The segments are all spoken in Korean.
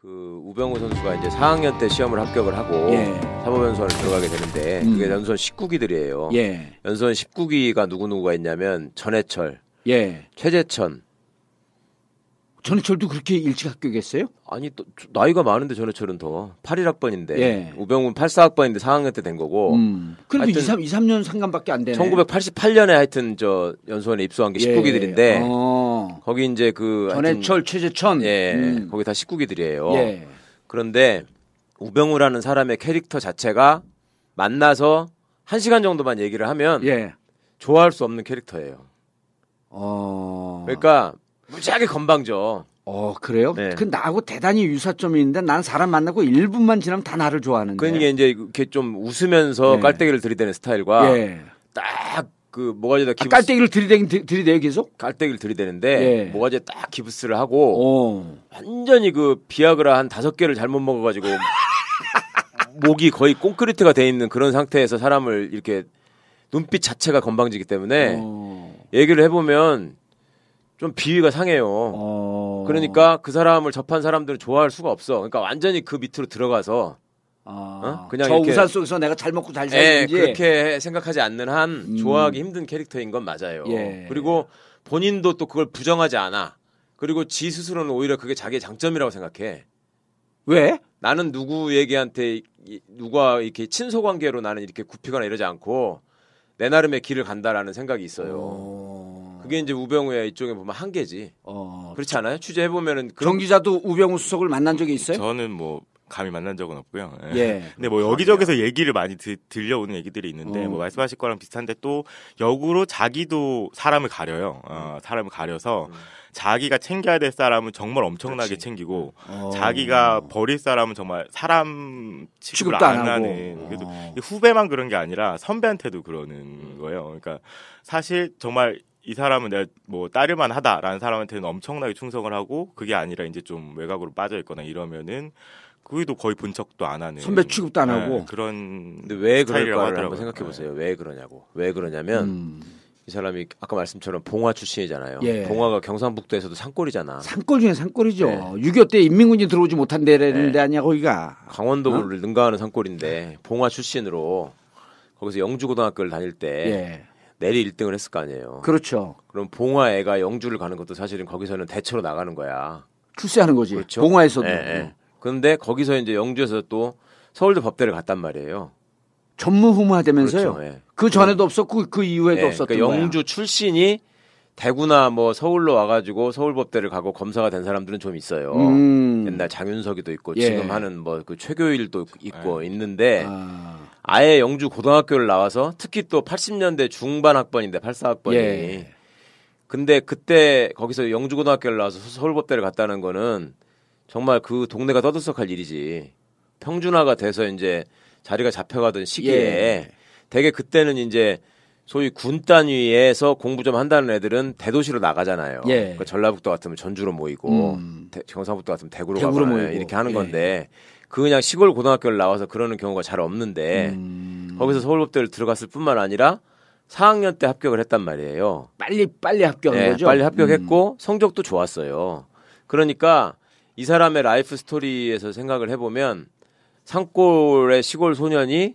그 우병우 선수가 이제 4학년 때 시험을 합격을 하고 사법연수원을 들어가게 되는데 그게 연수원 19기들이에요. 연수원 19기가 누구누구가 있냐면 전해철, 최재천. 전해철도 그렇게 일찍 합격했어요? 아니 또 나이가 많은데 전해철은 더 81학번인데 우병우는 84학번인데 4학년 때 된 거고. 그래도 2, 3년 상관밖에 안 되네. 1988년에 하여튼 저 연수원에 입소한 게 19기들인데 거기 이제 그 전해철, 최재천 거기 다 19기들이에요. 그런데 우병우라는 사람의 캐릭터 자체가 만나서 1시간 정도만 얘기를 하면 좋아할 수 없는 캐릭터예요. 그러니까 무지하게 건방져. 그래요? 네. 그 나하고 대단히 유사점이 있는데 나는 사람 만나고 1분만 지나면 다 나를 좋아하는데. 그러니까 이제 이렇게 좀 웃으면서 깔때기를 들이대는 스타일과 딱 그 모가지에다 기부스 깔때기를 들이대요 계속? 깔때기를 들이대는데 모가지에 딱 기부스를 하고 완전히 그 비아그라 한 5개를 잘못 먹어가지고 목이 거의 콘크리트가 돼 있는 그런 상태에서 사람을 이렇게 눈빛 자체가 건방지기 때문에 얘기를 해보면 좀 비위가 상해요. 그러니까 그 사람을 접한 사람들은 좋아할 수가 없어. 그러니까 완전히 그 밑으로 들어가서 그냥 저 우산 속에서 내가 잘 먹고 잘 살는지 그렇게 생각하지 않는 한 좋아하기 힘든 캐릭터인 건 맞아요. 그리고 본인도 또 그걸 부정하지 않아. 그리고 지 스스로는 오히려 그게 자기의 장점이라고 생각해. 왜? 나는 누구에게한테 누가 이렇게 친소 관계로 나는 이렇게 굽히거나 이러지 않고 내 나름의 길을 간다라는 생각이 있어요. 그게 이제 우병우의 이쪽에 보면 한계지. 그렇지 않아요? 취재해 보면은 정 기자도 우병우 수석을 만난 적이 있어요? 저는 뭐 감히 만난 적은 없고요. 근데 뭐 여기저기서 얘기를 많이 들려오는 얘기들이 있는데 뭐 말씀하실 거랑 비슷한데 또 역으로 자기도 사람을 가려요. 사람을 가려서 자기가 챙겨야 될 사람은 정말 엄청나게 챙기고 자기가 버릴 사람은 정말 사람 취급을 안 하는. 그래도 후배만 그런 게 아니라 선배한테도 그러는 거예요. 그러니까 사실 정말 이 사람은 내가 뭐 따를만 하다라는 사람한테는 엄청나게 충성을 하고 그게 아니라 이제 좀 외곽으로 빠져 있거나 이러면은 그게도 거의 본 척도 안 하는. 선배 취급도 안 하고. 그런. 근데 왜 그럴까를 한번 생각해 보세요. 왜 그러냐고. 왜 그러냐면 이 사람이 아까 말씀처럼 봉화 출신이잖아요. 봉화가 경상북도에서도 산골이잖아. 산골 중에 산골이죠. 6.25 때 인민군이 들어오지 못한 데라는 데 아니야 거기가. 강원도를 능가하는 산골인데 봉화 출신으로 거기서 영주고등학교를 다닐 때 내리 1등을 했을 거 아니에요. 그렇죠. 그럼 봉화 애가 영주를 가는 것도 사실은 거기서는 대처로 나가는 거야. 출세하는 거지. 그렇죠? 봉화에서도. 그런데 거기서 이제 영주에서 또 서울대 법대를 갔단 말이에요. 전무후무하다면서요? 그렇죠. 그 전에도 없었고 그 이후에도 없었던 그러니까 거야. 영주 출신이 대구나 뭐 서울로 와가지고 서울법대를 가고 검사가 된 사람들은 좀 있어요. 옛날 장윤석이도 있고 지금 하는 뭐 그 최교일도 있고 있는데 아예 영주 고등학교를 나와서 특히 또 80년대 중반 학번인데 84학번이 근데 그때 거기서 영주 고등학교를 나와서 서울법대를 갔다는 거는 정말 그 동네가 떠들썩할 일이지. 평준화가 돼서 이제 자리가 잡혀가던 시기에 되게 그때는 이제 소위 군 단위에서 공부 좀 한다는 애들은 대도시로 나가잖아요. 그러니까 전라북도 같으면 전주로 모이고 경상북도 같으면 대구로 가고 모이고 이렇게 하는 건데 그냥 시골 고등학교를 나와서 그러는 경우가 잘 없는데 거기서 서울법대를 들어갔을 뿐만 아니라 4학년 때 합격을 했단 말이에요. 빨리 합격한 거죠? 빨리 합격했고 성적도 좋았어요. 그러니까 이 사람의 라이프 스토리에서 생각을 해보면 산골의 시골 소년이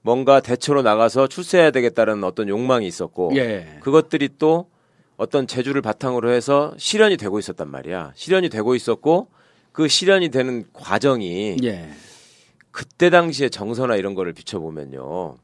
뭔가 대처로 나가서 출세해야 되겠다는 어떤 욕망이 있었고 그것들이 또 어떤 재주를 바탕으로 해서 실현이 되고 있었단 말이야. 실현이 되고 있었고 그 실현이 되는 과정이 그때 당시에 정서나 이런 거를 비춰보면요.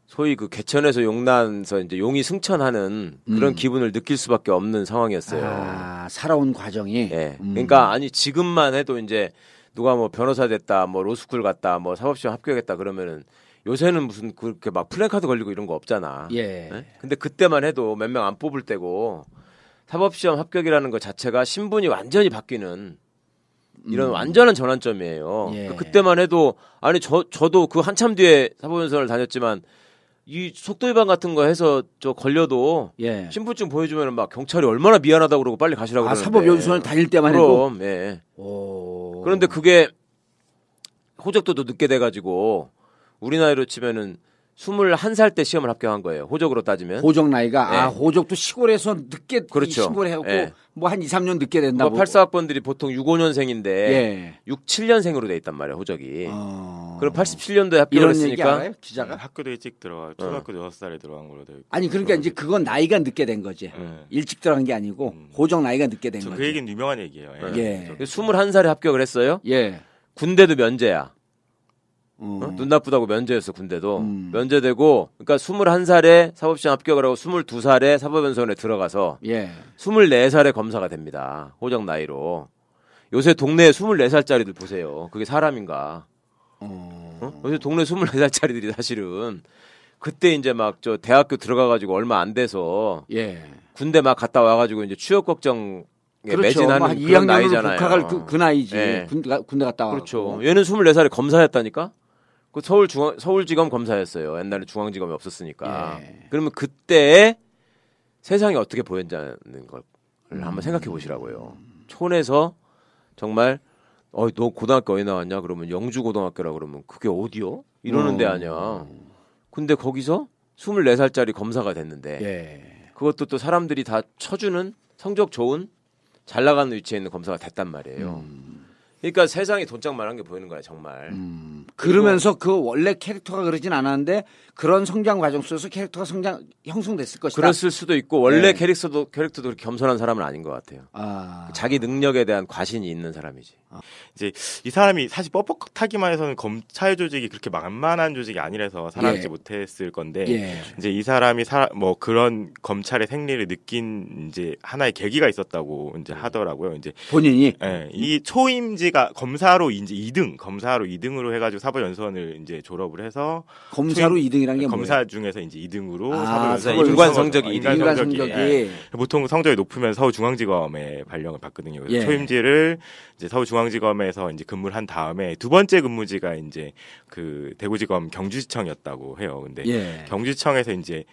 소위 그 개천에서 용나서 이제 용이 승천하는 그런 기분을 느낄 수밖에 없는 상황이었어요. 살아온 과정이. 그러니까 아니 지금만 해도 이제 누가 뭐 변호사 됐다, 뭐 로스쿨 갔다, 뭐 사법시험 합격했다 그러면은 요새는 무슨 그렇게 막 플랜카드 걸리고 이런 거 없잖아. 근데 그때만 해도 몇 명 안 뽑을 때고 사법시험 합격이라는 것 자체가 신분이 완전히 바뀌는 이런 완전한 전환점이에요. 그때만 해도 아니 저도 그 한참 뒤에 사법연수원을 다녔지만 이 속도 위반 같은 거 해서 저 걸려도 신분증 보여주면 막 경찰이 얼마나 미안하다고 그러고 빨리 가시라고 그러는데. 사법연수원을 다닐 때만 해도. 그런데 그게 호적도도 늦게 돼가지고 우리 나이로 치면은 21살 때 시험을 합격한 거예요. 호적으로 따지면. 호적 나이가 네. 호적도 시골에서 늦게 그렇죠. 신고를 해갖고 네. 뭐 한 2, 3년 늦게 된다고. 84학번들이 보통 65년생인데 예. 67년생으로 돼 있단 말이에요. 호적이. 그럼 87년도에 합격을 이런 얘기 했으니까 알아요? 기자가? 학교도 일찍 들어가 초등학교 6살에 들어간 걸로 되어 있고. 아니 그러니까 이제 그건 나이가 늦게 된 거지. 일찍 들어간 게 아니고 호적 나이가 늦게 된 거지. 그 얘기는 유명한 얘기예요. 예. 21살에 합격을 했어요. 예. 군대도 면제야. 눈 나쁘다고 면제였어. 군대도 면제되고, 그러니까 21살에 사법시험 합격을 하고 22살에 사법연수원에 들어가서 예. 24살에 검사가 됩니다. 호적 나이로. 요새 동네에 24살짜리들 보세요. 그게 사람인가? 요새 동네 24살짜리들이 사실은 그때 이제 막 저 대학교 들어가가지고 얼마 안 돼서 예. 군대 막 갔다 와가지고 이제 취업 걱정 그렇죠. 매진하는 뭐 한 그런 2학년으로 나이잖아요. 복학할 그 나이지. 예. 군대 갔다 와. 그렇죠. 얘는 24살에 검사였다니까. 그 서울지검 검사였어요. 옛날에 중앙지검이 없었으니까. 예. 그러면 그때 세상이 어떻게 보였냐는 걸 한번 생각해 보시라고요. 촌에서 정말 너 고등학교 어디 나왔냐? 그러면 영주고등학교라 그러면 그게 어디요? 이러는 데 아니야. 근데 거기서 24살짜리 검사가 됐는데 예. 그것도 또 사람들이 다 쳐주는 성적 좋은 잘 나가는 위치에 있는 검사가 됐단 말이에요. 그러니까 세상이 돈짝만한 게 보이는 거야 정말. 그러면서 그 원래 캐릭터가 그러진 않았는데 그런 성장 과정 속에서 캐릭터가 형성됐을 것이다. 그랬을 수도 있고 원래 네. 캐릭터도 그렇게 겸손한 사람은 아닌 것 같아요. 자기 능력에 대한 과신이 있는 사람이지. 이제 이 사람이 사실 뻣뻣하기만 해서는 검찰 조직이 그렇게 만만한 조직이 아니라서 살아남지 예. 못했을 건데 예. 이제 이 사람이 뭐 그런 검찰의 생리를 느낀 이제 하나의 계기가 있었다고 이제 하더라고요. 이제 본인이 예, 이 초임지가 검사로 이제 2등으로 해가지고 사법연수원을 이제 졸업을 해서 검사로 2등이란 게 검사 뭐예요? 중에서 이제 2등으로 사법연수원 인간 성적이 인간 성적이 예. 보통 성적이 높으면 서울중앙지검에 발령을 받거든요. 그래서 예. 초임지를 이제 서울중앙지검에서 이제 근무를 한 다음에 두 번째 근무지가 이제 그 대구지검 경주지청이었다고 해요. 근데 예. 경주지청에서 이제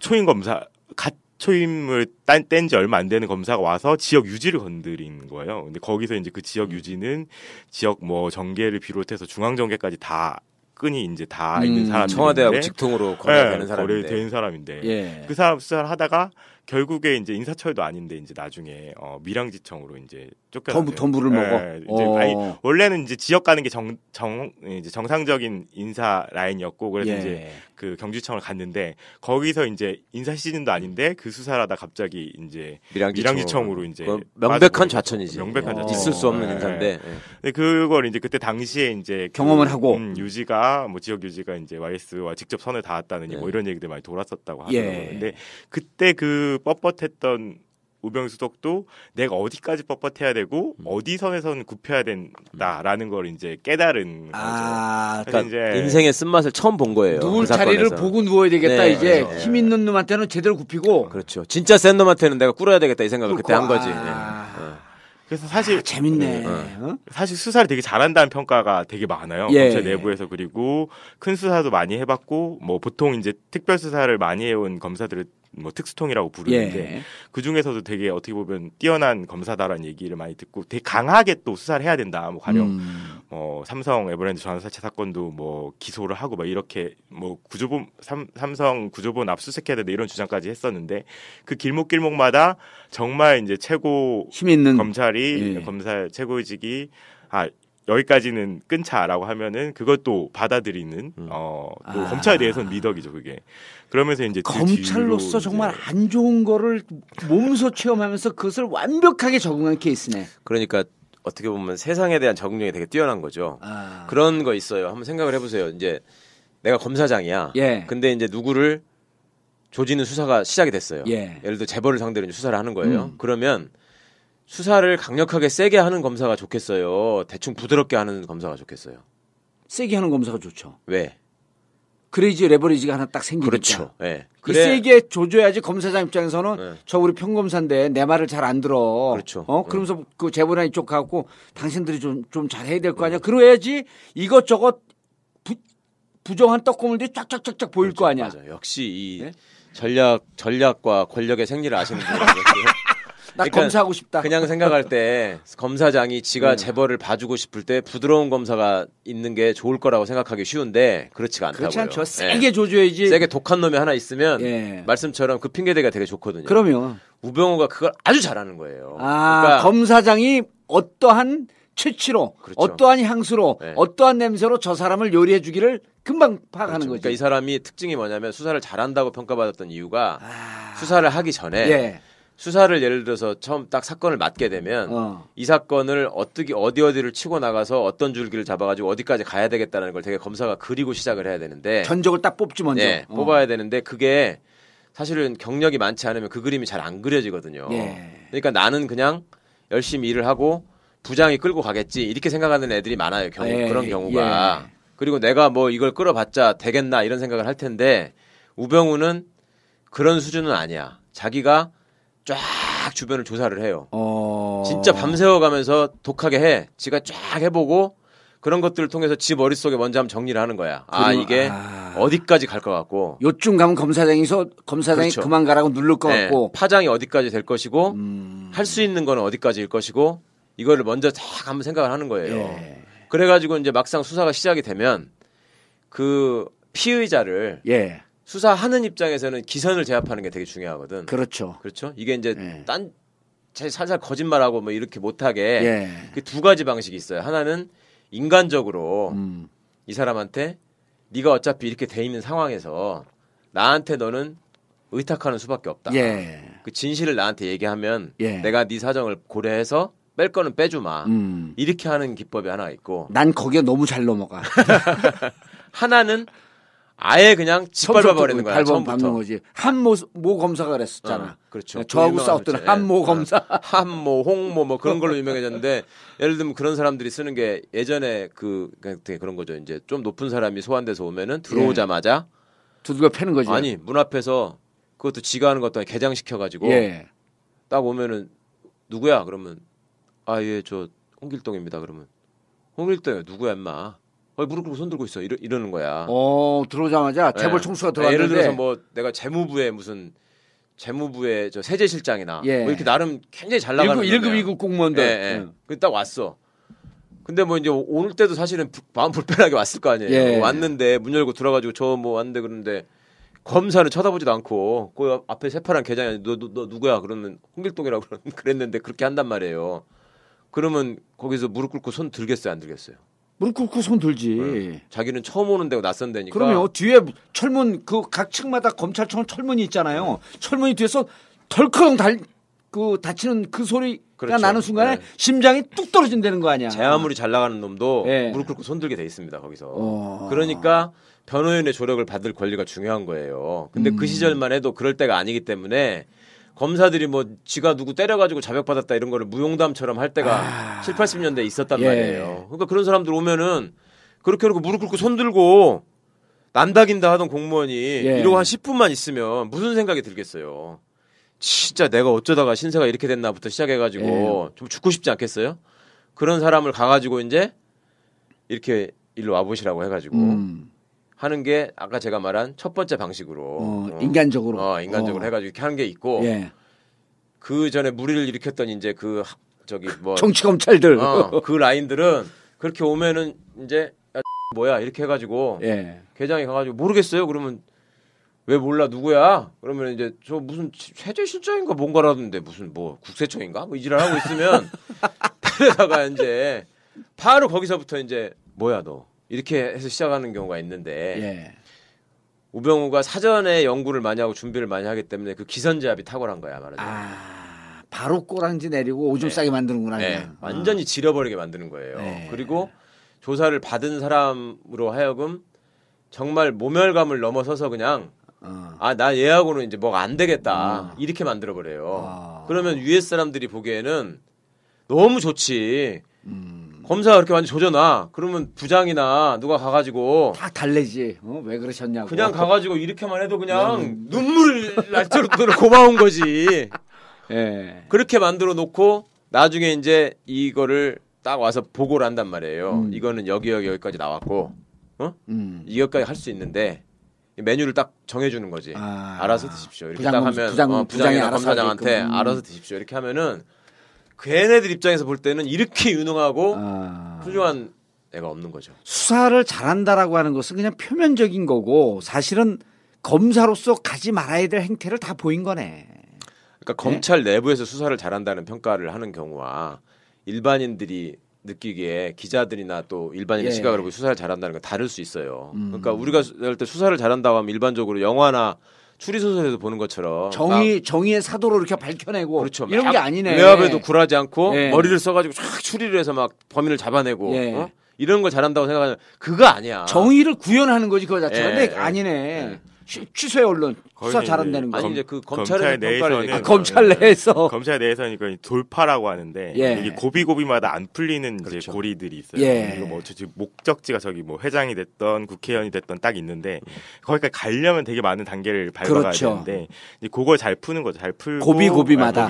초임 검사 갓 초임을 뗀 지 얼마 안 되는 검사가 와서 지역 유지를 건드린 거예요. 근데 거기서 이제 그 지역 유지는 지역 뭐 정계를 비롯해서 중앙 정계까지 다 끈이 이제 다 있는 사람. 청와대하고 직통으로 거래되는 사람인데. 거래되는 사람인데. 예. 그 사람 수사를 하다가 결국에 이제 인사처리도 아닌데 이제 나중에 밀양지청으로 이제 쫓겨났어요. 덤부를 먹어. 이제 아니, 원래는 이제 지역 가는 게 이제 정상적인 인사 라인이었고 그래서 예. 이제 그 경주청을 갔는데 거기서 이제 인사 시즌도 아닌데 그 수사를 하다 갑자기 이제 밀양지청으로 이제 명백한 좌천이지. 명백한 좌천. 있을 수 없는 인사인데. 근데 그걸 이제 그때 당시에 이제 경험을 하고 유지가 뭐 지역 유지가 이제 YS와 직접 선을 닿았다느니 뭐 이런 얘기들 많이 돌았었다고 하더라고요. 예. 근데 그때 그 뻣뻣했던 우병수덕도 내가 어디까지 뻣뻣해야 되고 어디 선에서는 굽혀야 된다라는 걸 이제 깨달은 거죠. 그러니까 이제 인생의 쓴맛을 처음 본 거예요. 누울 그 자리를 사건에서. 보고 누워야 되겠다. 네, 이제 그렇죠. 힘 있는 놈한테는 제대로 굽히고. 그렇죠. 진짜 센 놈한테는 내가 꿇어야 되겠다 이 생각을 그때 한 거지. 그래서 사실 재밌네. 사실 수사를 되게 잘한다는 평가가 되게 많아요. 예. 검찰 내부에서. 그리고 큰 수사도 많이 해봤고 뭐 보통 이제 특별 수사를 많이 해온 검사들을 뭐 특수통이라고 부르는데 예. 그 중에서도 되게 어떻게 보면 뛰어난 검사다라는 얘기를 많이 듣고 되게 강하게 또 수사를 해야 된다. 뭐 가령 삼성 에버랜드 전환사채 사건도 뭐 기소를 하고 막 이렇게 뭐 구조본 삼성 구조본 압수수색해야 된다 이런 주장까지 했었는데 그 길목길목마다 정말 이제 최고 힘 있는 검찰이 예. 검사 최고직이 여기까지는 끊자라고 하면은 그것도 받아들이는 또 검찰에 대해서는 미덕이죠 그게. 그러면서 이제 검찰로서 정말 안 좋은 거를 몸소 체험하면서 그것을 완벽하게 적응한 케이스네. 그러니까 어떻게 보면 세상에 대한 적응력이 되게 뛰어난 거죠. 그런 거 있어요. 한번 생각을 해보세요. 이제 내가 검사장이야. 예. 근데 이제 누구를 조지는 수사가 시작이 됐어요. 예. 예를 들어 재벌을 상대로 이제 수사를 하는 거예요. 그러면 수사를 강력하게 세게 하는 검사가 좋겠어요? 대충 부드럽게 하는 검사가 좋겠어요? 세게 하는 검사가 좋죠. 왜? 그래야지 레버리지가 하나 딱 생기니까. 그렇죠. 네. 이 세게 조져야지 검사장 입장에서는 네. 저 우리 평검사인데 내 말을 잘 안 들어. 그렇죠. 그러면서 그 재벌이나 이쪽 가고 당신들이 좀 잘해야 될 거 아니야. 그래야지 이것저것 부정한 떡고물들이 쫙쫙쫙쫙 보일 그렇죠. 거 아니야. 맞아요. 역시 이 네? 전략과 권력의 생리를 아시는 분이에요. 나 그러니까 검사하고 싶다. 그냥 생각할 때 검사장이 지가 재벌을 봐주고 싶을 때 부드러운 검사가 있는 게 좋을 거라고 생각하기 쉬운데 그렇지가 않다고요. 그렇지 않죠. 세게 줘줘야지. 세게 독한 놈이 하나 있으면 말씀처럼 그 핑계대기가 되게 좋거든요. 그러면 우병우가 그걸 아주 잘하는 거예요. 그러니까 검사장이 어떠한 채취로, 그렇죠. 어떠한 향수로, 어떠한 냄새로 저 사람을 요리해 주기를 금방 파악하는 그렇죠. 거죠. 그러니까 이 사람이 특징이 뭐냐면 수사를 잘한다고 평가받았던 이유가 수사를 하기 전에 수사를 예를 들어서 처음 딱 사건을 맡게 되면 이 사건을 어디를 치고 나가서 어떤 줄기를 잡아가지고 어디까지 가야 되겠다는 걸 되게 검사가 그리고 시작을 해야 되는데 전적을 딱 뽑지 먼저 뽑아야 되는데 그게 사실은 경력이 많지 않으면 그 그림이 잘 안 그려지거든요. 그러니까 나는 그냥 열심히 일을 하고 부장이 끌고 가겠지 이렇게 생각하는 애들이 많아요. 그런 경우가. 그리고 내가 뭐 이걸 끌어봤자 되겠나 이런 생각을 할 텐데 우병우는 그런 수준은 아니야. 자기가 쫙 주변을 조사를 해요. 진짜 밤새워가면서 독하게 해. 지가 쫙 해보고 그런 것들을 통해서 지 머릿속에 먼저 한번 정리를 하는 거야. 이게 어디까지 갈 것 같고 요쯤 가면 검사장이 그렇죠. 그만 가라고 누를 것 같고 파장이 어디까지 될 것이고 할 수 있는 거는 어디까지일 것이고 이거를 먼저 딱 한번 생각을 하는 거예요. 그래가지고 이제 막상 수사가 시작이 되면 그 피의자를 수사하는 입장에서는 기선을 제압하는 게 되게 중요하거든. 그렇죠. 그렇죠. 이게 이제 살살 거짓말하고 뭐 이렇게 못하게 그 두 가지 방식이 있어요. 하나는 인간적으로 이 사람한테 네가 어차피 이렇게 돼 있는 상황에서 나한테 너는 의탁하는 수밖에 없다. 그 진실을 나한테 얘기하면 내가 네 사정을 고려해서 뺄 거는 빼주마. 이렇게 하는 기법이 하나 있고. 난 거기에 너무 잘 넘어가. 하나는 아예 그냥 짓밟아버리는 거야. 처음부터. 거지. 한모 검사가 그랬었잖아. 그렇죠. 저하고 싸웠던 한모 검사. 한모, 홍모 뭐 그런 걸로 유명해졌는데 예를 들면 그런 사람들이 쓰는 게 예전에 그런 거죠. 이제 좀 높은 사람이 소환돼서 오면은 들어오자마자 두들겨 패는 거지. 아니 문 앞에서 그것도 지가 하는 것도 개장시켜가지고 딱 오면은 누구야? 그러면 예, 저 홍길동입니다. 그러면 홍길동이 누구야, 임마? 무릎 꿇고 손 들고 있어. 이러는 거야. 들어오자마자 재벌 총수가 들어왔는데 예를 들어서 뭐 내가 재무부의 저 세제실장이나 뭐 이렇게 나름 굉장히 잘 나가는 1급 2급 공무원들. 딱 왔어. 근데 뭐 이제 오늘 때도 사실은 마음 불편하게 왔을 거 아니에요. 왔는데 문 열고 들어가지고 저 뭐 왔는데 그러는데 검사는 쳐다보지도 않고 그 앞에 새파란 계장이 너 누구야? 그러면 홍길동이라고 그랬는데 그렇게 한단 말이에요. 그러면 거기서 무릎 꿇고 손 들겠어요, 안 들겠어요? 무릎 꿇고 손 들지. 자기는 처음 오는 데고 낯선 데니까. 그러면 뒤에 철문 각 층마다 검찰청 철문이 있잖아요. 철문이 뒤에서 덜컹 다치는 그 소리가 그렇죠. 나는 순간에 심장이 뚝 떨어진다는 거 아니야. 제 아무리 잘 나가는 놈도 무릎 꿇고 손 들게 돼 있습니다, 거기서. 그러니까 변호인의 조력을 받을 권리가 중요한 거예요. 근데 그 시절만 해도 그럴 때가 아니기 때문에 검사들이 뭐 지가 누구 때려가지고 자백받았다 이런 거를 무용담처럼 할 때가 7, 80년대에 있었단 말이에요. 그러니까 그런 사람들 오면은 그렇게 해놓고 무릎 꿇고 손 들고 난다긴다 하던 공무원이 이러고 한 10분만 있으면 무슨 생각이 들겠어요. 진짜 내가 어쩌다가 신세가 이렇게 됐나부터 시작해가지고 좀 죽고 싶지 않겠어요? 그런 사람을 가가지고 이제 이렇게 일로 와보시라고 해가지고 하는 게 아까 제가 말한 첫 번째 방식으로 인간적으로 해가지고 이렇게 하는 게 있고 그 전에 무리를 일으켰던 이제 정치 검찰들 그 라인들은 그렇게 오면은 이제 뭐야 이렇게 해가지고 계장이 가가지고 모르겠어요. 그러면 왜 몰라 누구야? 그러면 이제 저 무슨 세제실장인가 뭔가라던데 무슨 뭐 국세청인가 뭐 이 지랄 하고 있으면 그러다가 이제 바로 거기서부터 이제 뭐야 너 이렇게 해서 시작하는 경우가 있는데 우병우가 사전에 연구를 많이 하고 준비를 많이 하기 때문에 그 기선제압이 탁월한 거야 말하자면. 바로 꼬랑지 내리고 오줌 싸게 만드는구나. 완전히 지려버리게 만드는 거예요. 그리고 조사를 받은 사람으로 하여금 정말 모멸감을 넘어서서 그냥 나 얘하고는 이제 뭐가 안 되겠다 이렇게 만들어 버려요. 그러면 위에 사람들이 보기에는 너무 좋지. 검사가 그렇게 완전 조져놔. 그러면 부장이나 누가 가가지고 다 달래지. 왜 그러셨냐고. 그냥 가가지고 이렇게만 해도 그냥 눈물을 날 정도로 고마운 거지. 그렇게 만들어 놓고 나중에 이제 이거를 딱 와서 보고를 한단 말이에요. 이거는 여기까지 나왔고, 이것까지 할 수 있는데 메뉴를 딱 정해주는 거지. 알아서 드십시오. 이렇게 딱 하면 부장이나 검사장한테 알아서 드십시오. 이렇게 하면은 걔네들 입장에서 볼 때는 이렇게 유능하고 훌륭한 애가 없는 거죠. 수사를 잘한다라고 하는 것은 그냥 표면적인 거고 사실은 검사로서 가지 말아야 될 행태를 다 보인 거네. 그러니까 검찰 내부에서 수사를 잘한다는 평가를 하는 경우와 일반인들이 느끼기에 기자들이나 또 일반인의 시각으로 보고 수사를 잘한다는 건 다를 수 있어요. 그러니까 우리가 할 때 수사를 잘한다고 하면 일반적으로 영화나 추리소설에서 보는 것처럼 정의의 사도로 이렇게 밝혀내고 그렇죠. 이런 게 아니네. 외압에도 굴하지 않고 머리를 써가지고 쫙 추리를 해서 막 범인을 잡아내고 이런 걸 잘한다고 생각하면 그거 아니야. 정의를 구현하는 거지 그거 자체가. 근데 아니네. 취소해 언론 수사 잘한다는 거. 아니 이제 그 검찰 내에서는 검찰 내에서 검찰 내에서는 이거 돌파라고 하는데 이게 고비고비마다 안 풀리는 이제 고리들이 있어요. 이거 뭐 목적지가 저기 뭐 회장이 됐던 국회의원이 됐던 딱 있는데 거기까지 가려면 되게 많은 단계를 밟아가야 되는데 이제 그걸 잘 푸는 거죠. 잘 풀고 고비고비마다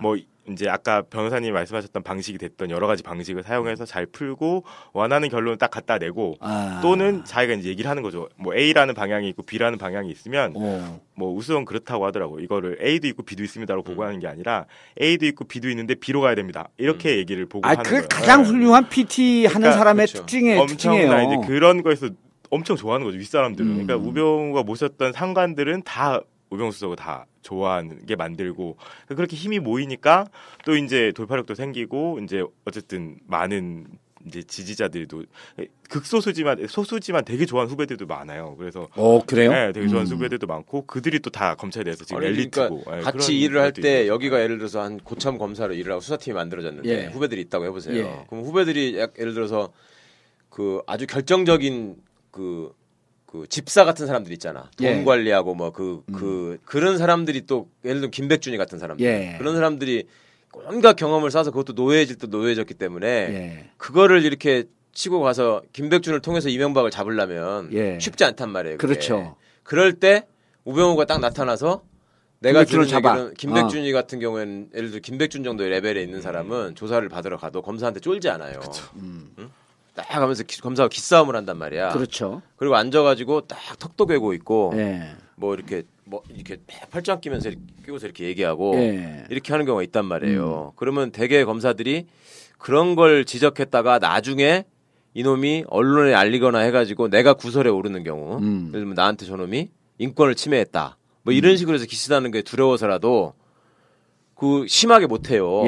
뭐 이제 아까 변호사님이 말씀하셨던 방식이 됐던 여러 가지 방식을 사용해서 잘 풀고 원하는 결론을 딱 갖다 내고 또는 자기가 이제 얘기를 하는 거죠. 뭐 A라는 방향이 있고 B라는 방향이 있으면 뭐 우수원 그렇다고 하더라고. 이거를 A도 있고 B도 있습니다라고 보고하는 게 아니라 A도 있고 B도 있는데 B로 가야 됩니다. 이렇게 얘기를 보고하는 거예요. 그 가장 훌륭한 PT 하는 사람의 특징이에요. 엄청나 이제 그런 거에서 엄청 좋아하는 거죠. 윗사람들은. 그러니까 우병우가 모셨던 상관들은 다 우병우 수석을 다 좋아하는 게 만들고 그렇게 힘이 모이니까 또 이제 돌파력도 생기고 이제 어쨌든 많은 이제 지지자들도 소수지만 되게 좋아하는 후배들도 많아요. 그래서 그래요? 네, 되게 좋아하는 후배들도 많고 그들이 또 다 검찰에 대해서 지금 엘리트고 그러니까 같이 일을 할 때 여기가 예를 들어서 한 고참 검사로 일을 하고 수사팀이 만들어졌는데 후배들이 있다고 해보세요. 그럼 후배들이 예를 들어서 그 아주 결정적인 그 집사 같은 사람들 있잖아. 돈 관리하고 뭐 그런 사람들이 또 예를 들면 김백준이 같은 사람들 그런 사람들이 온갖 경험을 쌓아서 그것도 노예질 때 노예졌기 때문에 그거를 이렇게 치고 가서 김백준을 통해서 이명박을 잡으려면 쉽지 않단 말이에요. 그게. 그렇죠. 그럴 때 우병우가 딱 나타나서 내가 들은 얘기는 김백준이 같은 경우에는 예를 들어 김백준 정도의 레벨에 있는 사람은 조사를 받으러 가도 검사한테 쫄지 않아요. 그렇죠. 응? 딱 하면서 검사가 기싸움을 한단 말이야. 그렇죠. 그리고 앉아가지고 딱 턱도 괴고 있고 뭐 이렇게 팔짱 끼면서 끼고서 이렇게 얘기하고 이렇게 하는 경우가 있단 말이에요. 그러면 대개 검사들이 그런 걸 지적했다가 나중에 이놈이 언론에 알리거나 해가지고 내가 구설에 오르는 경우, 예를 들면 나한테 저놈이 인권을 침해했다. 뭐 이런 식으로 해서 기시다는 게 두려워서라도 그 심하게 못해요.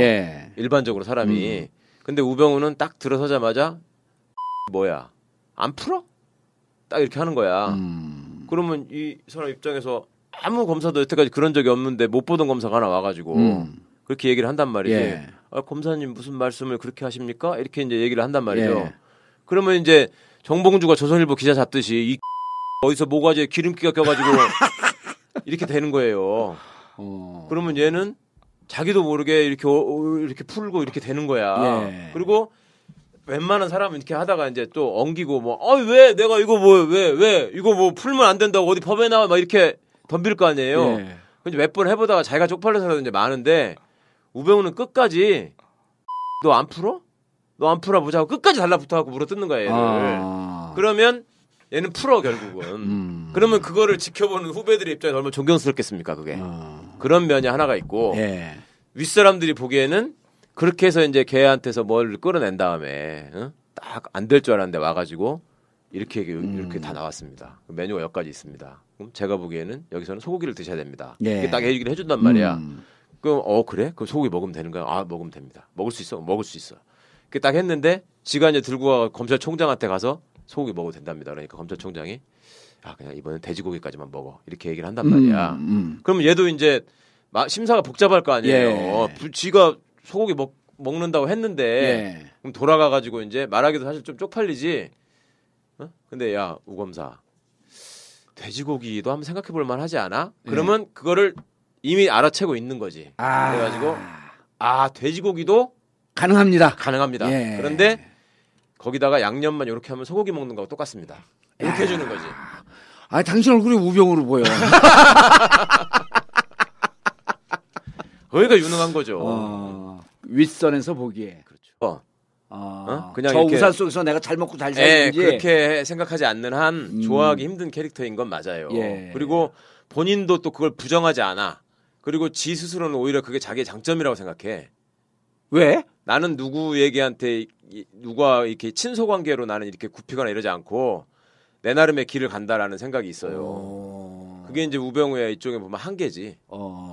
일반적으로 사람이. 근데 우병우는 딱 들어서자마자 뭐야 안 풀어? 딱 이렇게 하는 거야. 그러면 이 사람 입장에서 아무 검사도 여태까지 그런 적이 없는데 못 보던 검사가 하나 와가지고 그렇게 얘기를 한단 말이지. 검사님 무슨 말씀을 그렇게 하십니까? 이렇게 이제 얘기를 한단 말이죠. 그러면 이제 정봉주가 조선일보 기자 잡듯이 이 어디서 모가지에 기름기가 껴가지고 이렇게 되는 거예요. 그러면 얘는 자기도 모르게 이렇게 풀고 이렇게 되는 거야. 그리고 웬만한 사람은 이렇게 하다가 이제 또 엉기고 왜 내가 이거 왜 이거 뭐 풀면 안 된다고 어디 법에 나와 막 이렇게 덤빌 거 아니에요. 근데 몇 번 해보다가 자기가 쪽팔려서라도 이제 많은데 우병우는 끝까지 너 안 풀어? 너 안 풀어 보자고 끝까지 달라붙어갖고 물어뜯는 거야 얘를. 그러면 얘는 풀어 결국은. 그러면 그거를 지켜보는 후배들의 입장에서 얼마나 존경스럽겠습니까 그게. 그런 면이 하나가 있고 윗사람들이 보기에는 그렇게 해서 이제 걔한테서 뭘 끌어낸 다음에 딱 안 될 줄 알았는데 와가지고 이렇게 다 나왔습니다. 메뉴가 여기까지 있습니다. 그럼 제가 보기에는 여기서는 소고기를 드셔야 됩니다. 이게 딱 얘기를 해준단 말이야. 그럼 그래? 그럼 소고기 먹으면 되는 거야? 먹으면 됩니다. 먹을 수 있어? 먹을 수 있어. 그게 딱 했는데 지가 이제 들고 가 검찰총장한테 가서 소고기 먹어도 된답니다. 그러니까 검찰총장이 그냥 이번엔 돼지고기까지만 먹어 이렇게 얘기를 한단 말이야. 그럼 얘도 이제 심사가 복잡할 거 아니에요. 지가 소고기 먹는다고 했는데 그럼 돌아가가지고 이제 말하기도 사실 좀 쪽팔리지. 근데 야 우검사 돼지고기도 한번 생각해볼 만하지 않아? 그러면 그거를 이미 알아채고 있는 거지. 그래가지고 돼지고기도 가능합니다. 그런데 거기다가 양념만 이렇게 하면 소고기 먹는 거하고 똑같습니다. 이렇게 해주는 거지. 당신 얼굴이 우병우로 보여. 거기가 유능한 거죠. 윗선에서 보기에. 그렇죠. 그냥 저 우산 속에서 내가 잘 먹고 잘 살는지 그렇게 생각하지 않는 한 좋아하기 힘든 캐릭터인 건 맞아요. 그리고 본인도 또 그걸 부정하지 않아. 그리고 지 스스로는 오히려 그게 자기의 장점이라고 생각해. 왜? 나는 누구에게한테 누가 이렇게 친소 관계로 나는 이렇게 굽히거나 이러지 않고 내 나름의 길을 간다라는 생각이 있어요. 그게 이제 우병우의 이쪽에 보면 한계지.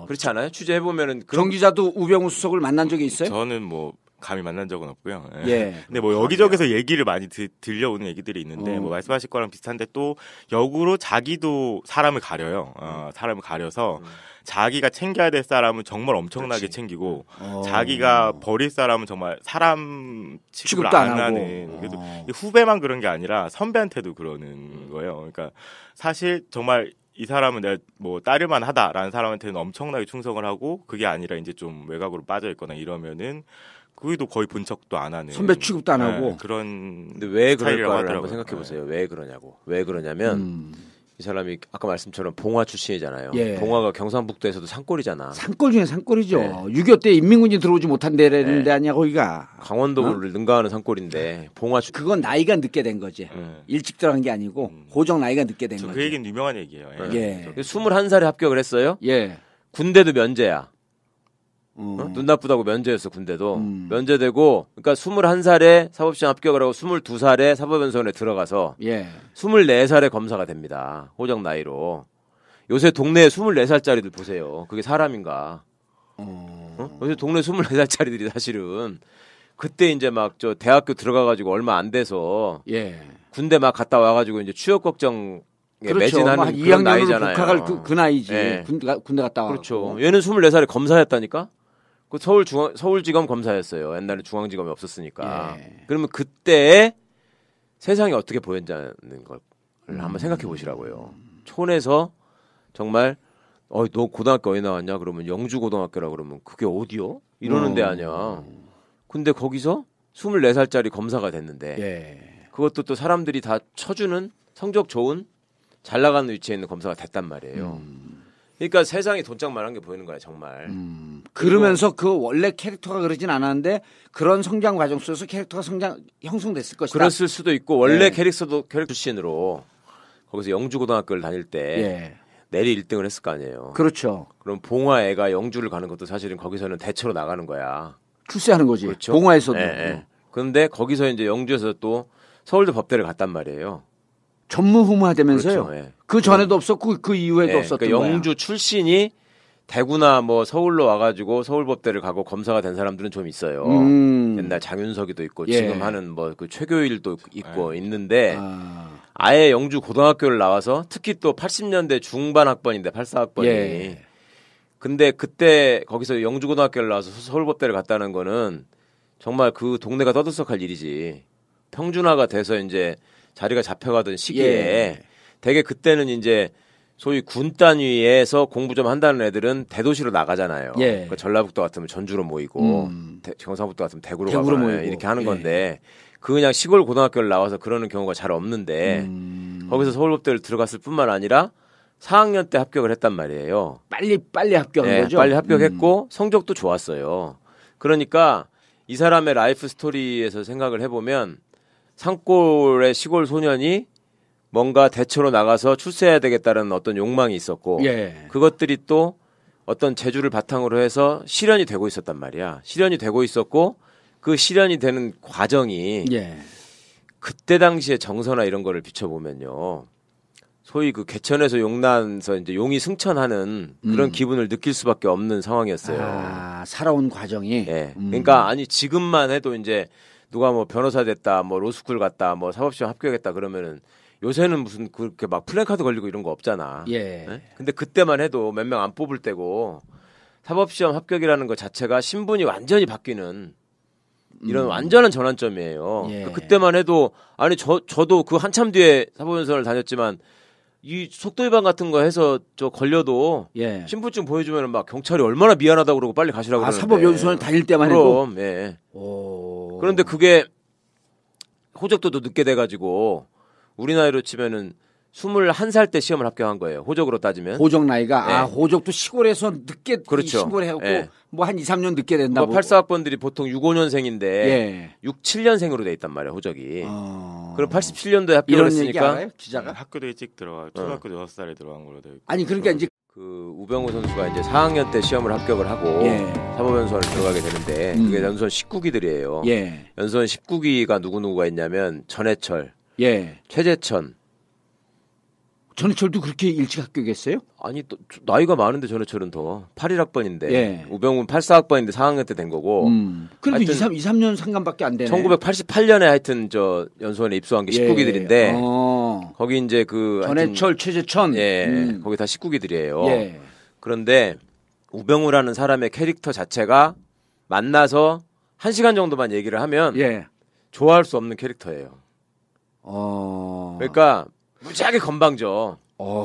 그렇지 않아요? 취재해 보면은 정 기자도 우병우 수석을 만난 적이 있어요? 저는 뭐 감히 만난 적은 없고요. 근데 뭐 여기저기서 얘기를 많이 들려오는 얘기들이 있는데 뭐 말씀하실 거랑 비슷한데 또 역으로 자기도 사람을 가려요. 사람을 가려서 자기가 챙겨야 될 사람은 정말 엄청나게 챙기고 자기가 버릴 사람은 정말 사람 취급을 안 하는. 그래도 후배만 그런 게 아니라 선배한테도 그러는 거예요. 그러니까 사실 정말 이 사람은 내가 뭐 따를만 하다라는 사람한테는 엄청나게 충성을 하고 그게 아니라 이제 좀 외곽으로 빠져 있거나 이러면은 그게도 거의 본 척도 안 하는. 선배 취급도 안 하고. 그런. 근데 왜 그럴까를 한번 생각해 보세요. 왜 그러냐고. 왜 그러냐면 이 사람이 아까 말씀처럼 봉화 출신이잖아요. 봉화가 경상북도에서도 산골이잖아. 산골 중에 산골이죠. 6.25 때 인민군이 들어오지 못한 데라는 데 아니야 거기가. 강원도를 능가하는 산골인데 봉화 그건 나이가 늦게 된 거지. 일찍 들어간 게 아니고 고정 나이가 늦게 된 거지. 그 얘기는 유명한 얘기예요. 21살에 합격을 했어요. 군대도 면제야. 눈 나쁘다고 면제였어 군대도. 면제되고 그러니까 21살에 사법시험 합격을 하고 22살에 사법연수원에 들어가서 24살에 검사가 됩니다. 호적 나이로. 요새 동네에 24살짜리들 보세요. 그게 사람인가. 요새 동네 24살짜리들이 사실은 그때 이제 막 저 대학교 들어가가지고 얼마 안 돼서 군대 막 갔다 와가지고 이제 취업 걱정 매진하는 그런 나이잖아요. 복학할 그 나이지. 군대 갔다 와. 그렇죠. 얘는 24살에 검사였다니까. 그 서울지검 검사였어요. 옛날에 중앙지검이 없었으니까. 그러면 그때 세상이 어떻게 보였냐는 걸 한번 생각해 보시라고요. 촌에서 정말 너 고등학교 어디 나왔냐? 그러면 영주고등학교라 그러면 그게 어디요? 이러는 데 아니야. 근데 거기서 24살짜리 검사가 됐는데 그것도 또 사람들이 다 쳐주는 성적 좋은 잘 나가는 위치에 있는 검사가 됐단 말이에요. 그러니까 세상이 돈짝만한 게 보이는 거야 정말. 그러면서 그 원래 캐릭터가 그러진 않았는데 그런 성장 과정 속에서 캐릭터가 형성됐을 것이다. 그랬을 수도 있고 원래 캐릭터 출신으로 거기서 영주고등학교를 다닐 때 내리 1등을 했을 거 아니에요. 그렇죠. 그럼 봉화 애가 영주를 가는 것도 사실은 거기서는 대처로 나가는 거야. 출세하는 거지. 그렇죠? 봉화에서도. 그런데 거기서 이제 영주에서 또 서울대 법대를 갔단 말이에요. 전무후무하다면서요. 그렇죠, 그 전에도 없었고 그 이후에도 없었던 그러니까 거야. 영주 출신이 대구나 뭐 서울로 와가지고 서울법대를 가고 검사가 된 사람들은 좀 있어요. 옛날 장윤석이도 있고 지금 하는 뭐 그 최교일도 있고 있는데 아예 영주 고등학교를 나와서 특히 또 80년대 중반 학번인데 84학번이 근데 그때 거기서 영주 고등학교를 나와서 서울법대를 갔다는 거는 정말 그 동네가 떠들썩할 일이지. 평준화가 돼서 이제 자리가 잡혀가던 시기에 되게 그때는 이제 소위 군 단위에서 공부 좀 한다는 애들은 대도시로 나가잖아요. 그러니까 전라북도 같으면 전주로 모이고 경상북도 같으면 대구로 모이고 이렇게 하는 건데 그냥 시골 고등학교를 나와서 그러는 경우가 잘 없는데 거기서 서울법대를 들어갔을 뿐만 아니라 4학년 때 합격을 했단 말이에요. 빨리 합격한 거죠? 빨리 합격했고 성적도 좋았어요. 그러니까 이 사람의 라이프 스토리에서 생각을 해보면 산골의 시골 소년이 뭔가 대처로 나가서 출세해야 되겠다는 어떤 욕망이 있었고 그것들이 또 어떤 재주를 바탕으로 해서 실현이 되고 있었단 말이야. 실현이 되고 있었고 그 실현이 되는 과정이 그때 당시에 정서나 이런 거를 비춰보면요. 소위 그 개천에서 용나서 이제 용이 승천하는 그런 기분을 느낄 수밖에 없는 상황이었어요. 살아온 과정이. 그러니까 아니 지금만 해도 이제 누가 뭐 변호사 됐다, 뭐 로스쿨 갔다, 뭐 사법시험 합격했다 그러면은 요새는 무슨 그렇게 막 플랜카드 걸리고 이런 거 없잖아. 근데 그때만 해도 몇 명 안 뽑을 때고 사법시험 합격이라는 것 자체가 신분이 완전히 바뀌는 이런 완전한 전환점이에요. 그때만 해도 아니 저도 그 한참 뒤에 사법연수원을 다녔지만 이 속도 위반 같은 거 해서 저 걸려도 신분증 보여주면 막 경찰이 얼마나 미안하다고 그러고 빨리 가시라고 그러는데. 사법연수원 다닐 때만 그럼, 해도. 그런데 그게 호적도도 늦게 돼가지고 우리 나이로 치면은 21살 때 시험을 합격한 거예요. 호적으로 따지면. 호적 나이가 네. 호적도 시골에서 늦게 그렇죠. 신고를 해갖고 네. 뭐 한 2, 3년 늦게 된다고. 84학번들이 보통 65년생인데 예. 67년생으로 돼 있단 말이에요. 호적이. 그럼 87년도에 합격을 이런 얘기 했으니까 알아요? 기자가? 학교도 일찍 들어가 초등학교 6살에 들어간 걸로 되어 있고. 아니 그러니까 이제 그 우병우 선수가 이제 4학년 때 시험을 합격을 하고 예. 사법연수원을 들어가게 되는데 그게 연수원 19기들이에요. 예. 연수원 19기가 누구누구가 있냐면 전해철, 예. 최재천. 전해철도 그렇게 일찍 합격했어요? 아니 또 나이가 많은데 전해철은 더 81학번인데 예. 우병우는 84학번인데 4학년 때 된 거고. 그래도 하여튼 2, 3년 상관밖에 안 되네. 1988년에 하여튼 저 연수원에 입소한 게 19기들인데 거기 이제 그 전해철, 최재천. 거기 다 19기들이에요. 예. 그런데 우병우라는 사람의 캐릭터 자체가 만나서 1시간 정도만 얘기를 하면 예. 좋아할 수 없는 캐릭터예요. 그러니까 무지하게 건방져.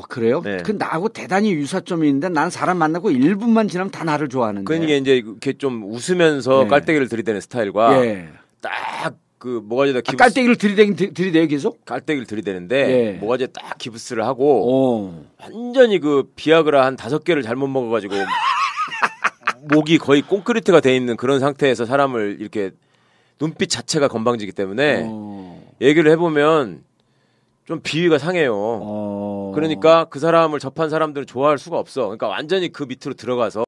그래요? 네. 그 나하고 대단히 유사점이 있는데 난 사람 만나고 1분만 지나면 다 나를 좋아하는데. 그러니까 이제 이렇게 좀 웃으면서 예. 깔때기를 들이대는 스타일과 예. 딱 그 뭐가지다 깔때기를 들이대요 계속? 깔때기를 들이대는데 예. 뭐가지 딱 기부스를 하고 완전히 그 비아그라 한 5개를 잘못 먹어가지고 목이 거의 콘크리트가 돼 있는 그런 상태에서 사람을 이렇게 눈빛 자체가 건방지기 때문에 얘기를 해보면 좀 비위가 상해요. 그러니까 그 사람을 접한 사람들은 좋아할 수가 없어. 그러니까 완전히 그 밑으로 들어가서